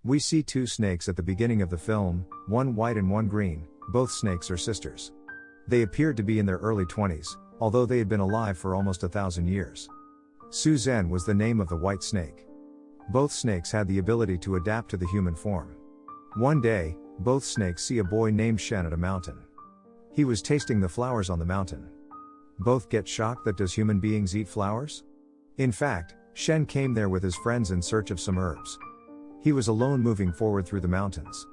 We see two snakes at the beginning of the film, one white and one green. Both snakes are sisters. They appeared to be in their early 20s, although they had been alive for almost 1,000 years. Suzanne was the name of the white snake. Both snakes had the ability to adapt to the human form. One day, both snakes see a boy named Shen at a mountain. He was tasting the flowers on the mountain. Both get shocked that does human beings eat flowers? In fact, Shen came there with his friends in search of some herbs. He was alone moving forward through the mountains.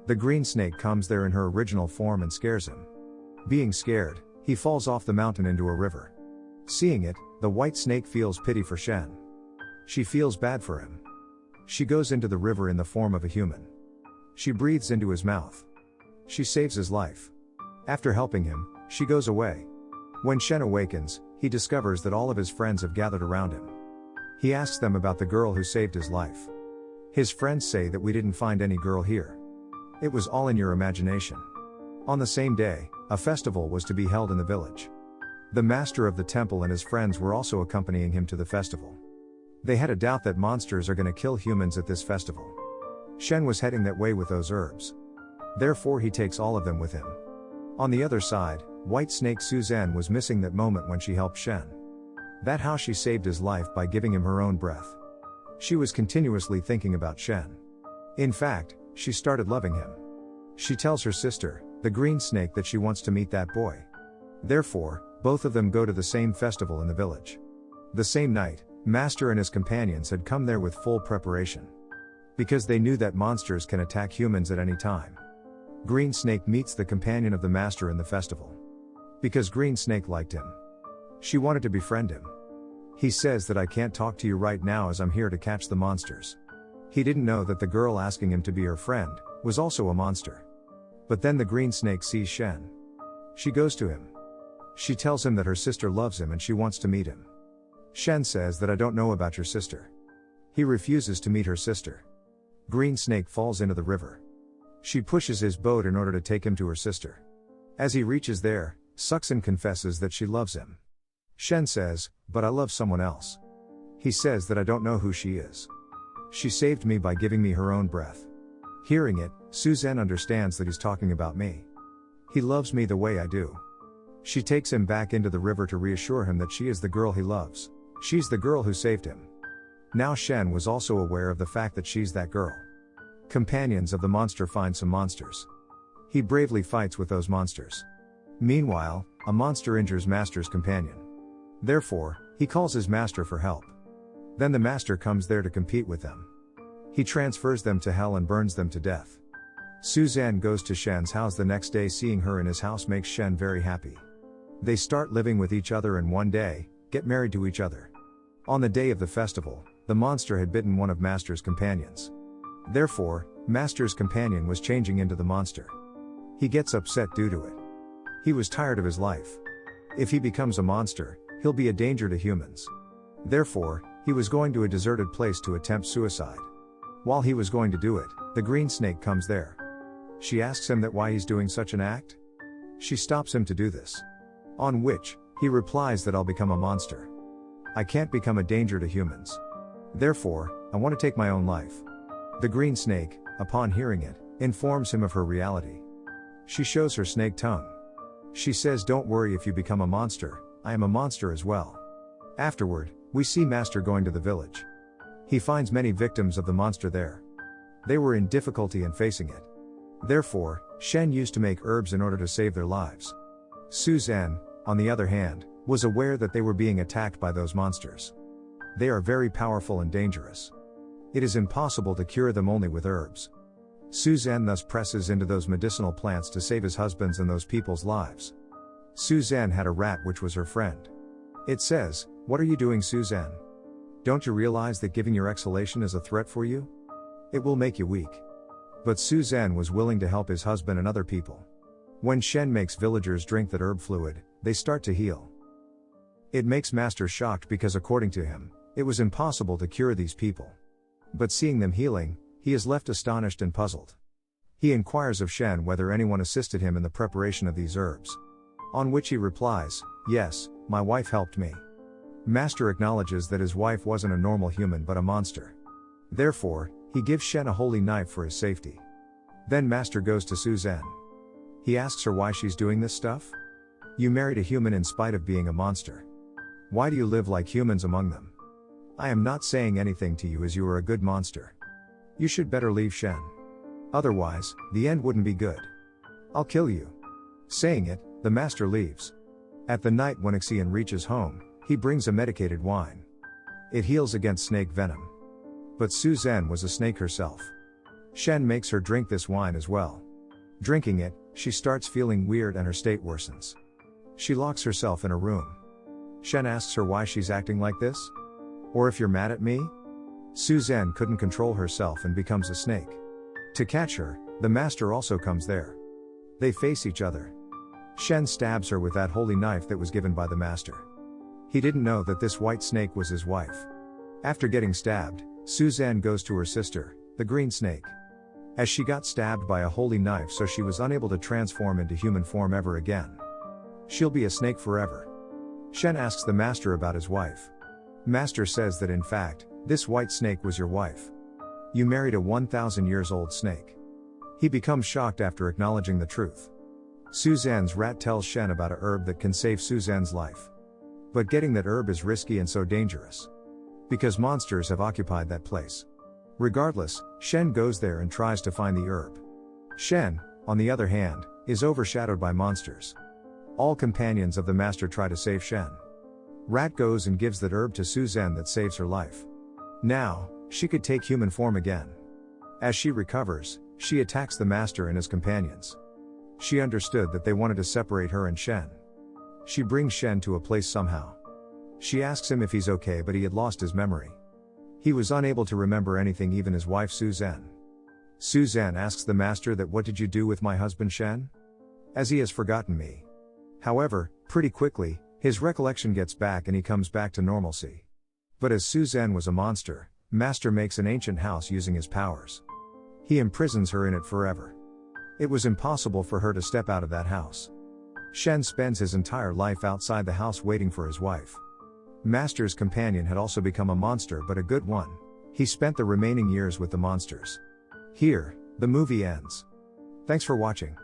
The green snake comes there in her original form and scares him. Being scared, he falls off the mountain into a river. Seeing it, the white snake feels pity for Shen. She feels bad for him. She goes into the river in the form of a human. She breathes into his mouth. She saves his life. After helping him, she goes away. When Shen awakens, he discovers that all of his friends have gathered around him. He asks them about the girl who saved his life. His friends say that we didn't find any girl here. It was all in your imagination. On the same day, a festival was to be held in the village. The master of the temple and his friends were also accompanying him to the festival. They had a doubt that monsters are going to kill humans at this festival. Shen was heading that way with those herbs. Therefore he takes all of them with him. On the other side, white snake Suzanne was missing that moment when she helped Shen. That how she saved his life by giving him her own breath. She was continuously thinking about Shen. In fact, she started loving him. She tells her sister, the green snake, that she wants to meet that boy. Therefore, both of them go to the same festival in the village. The same night, Master and his companions had come there with full preparation. Because they knew that monsters can attack humans at any time. Green Snake meets the companion of the Master in the festival. Because Green Snake liked him. She wanted to befriend him. He says that I can't talk to you right now as I'm here to catch the monsters. He didn't know that the girl asking him to be her friend was also a monster. But then the Green Snake sees Shen. She goes to him. She tells him that her sister loves him and she wants to meet him. Shen says that I don't know about your sister. He refuses to meet her sister. Green Snake falls into the river. She pushes his boat in order to take him to her sister. As he reaches there, Suxin confesses that she loves him. Shen says, but I love someone else. He says that I don't know who she is. She saved me by giving me her own breath. Hearing it, Suzanne understands that he's talking about me. He loves me the way I do. She takes him back into the river to reassure him that she is the girl he loves. She's the girl who saved him. Now Shen was also aware of the fact that she's that girl. Companions of the monster find some monsters. He bravely fights with those monsters. Meanwhile, a monster injures Master's companion. Therefore, he calls his master for help. Then the master comes there to compete with them. He transfers them to hell and burns them to death. Suzanne goes to Shen's house the next day. Seeing her in his house makes Shen very happy. They start living with each other and one day, get married to each other. On the day of the festival, the monster had bitten one of Master's companions. Therefore, Master's companion was changing into the monster. He gets upset due to it. He was tired of his life. If he becomes a monster, he'll be a danger to humans. Therefore, he was going to a deserted place to attempt suicide. While he was going to do it, the Green Snake comes there. She asks him that why he's doing such an act. She stops him to do this. On which, he replies that I'll become a monster. I can't become a danger to humans. Therefore, I want to take my own life. The Green Snake, upon hearing it, informs him of her reality. She shows her snake tongue. She says, don't worry if you become a monster, I am a monster as well. Afterward, we see Master going to the village. He finds many victims of the monster there. They were in difficulty in facing it. Therefore, Shen used to make herbs in order to save their lives. Suzanne, on the other hand, was aware that they were being attacked by those monsters. They are very powerful and dangerous. It is impossible to cure them only with herbs. Suzanne thus presses into those medicinal plants to save his husband's and those people's lives. Suzanne had a rat which was her friend. It says, what are you doing, Suzanne? Don't you realize that giving your exhalation is a threat for you? It will make you weak. But Suzanne was willing to help his husband and other people. When Shen makes villagers drink that herb fluid, they start to heal. It makes Master shocked because according to him, it was impossible to cure these people. But seeing them healing, he is left astonished and puzzled. He inquires of Shen whether anyone assisted him in the preparation of these herbs. On which he replies, yes, my wife helped me. Master acknowledges that his wife wasn't a normal human but a monster. Therefore, He gives Shen a holy knife for his safety. Then Master goes to Suzanne. He asks her why she's doing this stuff. You married a human in spite of being a monster. Why do you live like humans among them? I am not saying anything to you as you are a good monster. You should better leave Shen. Otherwise, the end wouldn't be good. I'll kill you. Saying it, the master leaves. At the night when a.k.a. reaches home, he brings a medicated wine. It heals against snake venom. But Suzanne was a snake herself. Shen makes her drink this wine as well. Drinking it, she starts feeling weird and her state worsens. She locks herself in a room. Shen asks her why she's acting like this? Or if you're mad at me? Suzanne couldn't control herself and becomes a snake. To catch her, the master also comes there. They face each other. Shen stabs her with that holy knife that was given by the master. He didn't know that this white snake was his wife. After getting stabbed, Suzanne goes to her sister, the green snake. As she got stabbed by a holy knife, so she was unable to transform into human form ever again. She'll be a snake forever. Shen asks the master about his wife. Master says that in fact, this white snake was your wife. You married a 1,000 years old snake. He becomes shocked after acknowledging the truth. Suzanne's rat tells Shen about a herb that can save Suzanne's life. But getting that herb is risky and so dangerous. Because monsters have occupied that place. Regardless, Shen goes there and tries to find the herb. Shen, on the other hand, is overshadowed by monsters. All companions of the master try to save Shen. Rat goes and gives that herb to Suzanne that saves her life. Now, she could take human form again. As she recovers, she attacks the master and his companions. She understood that they wanted to separate her and Shen. She brings Shen to a place somehow. She asks him if he's okay, but he had lost his memory. He was unable to remember anything, even his wife Suzanne. Suzanne asks the master that what did you do with my husband Shen? As he has forgotten me. However, pretty quickly, his recollection gets back and he comes back to normalcy. But as Suzanne was a monster, Master makes an ancient house using his powers. He imprisons her in it forever. It was impossible for her to step out of that house. Shen spends his entire life outside the house waiting for his wife. Master's companion had also become a monster, but a good one. He spent the remaining years with the monsters. Here, the movie ends. Thanks for watching.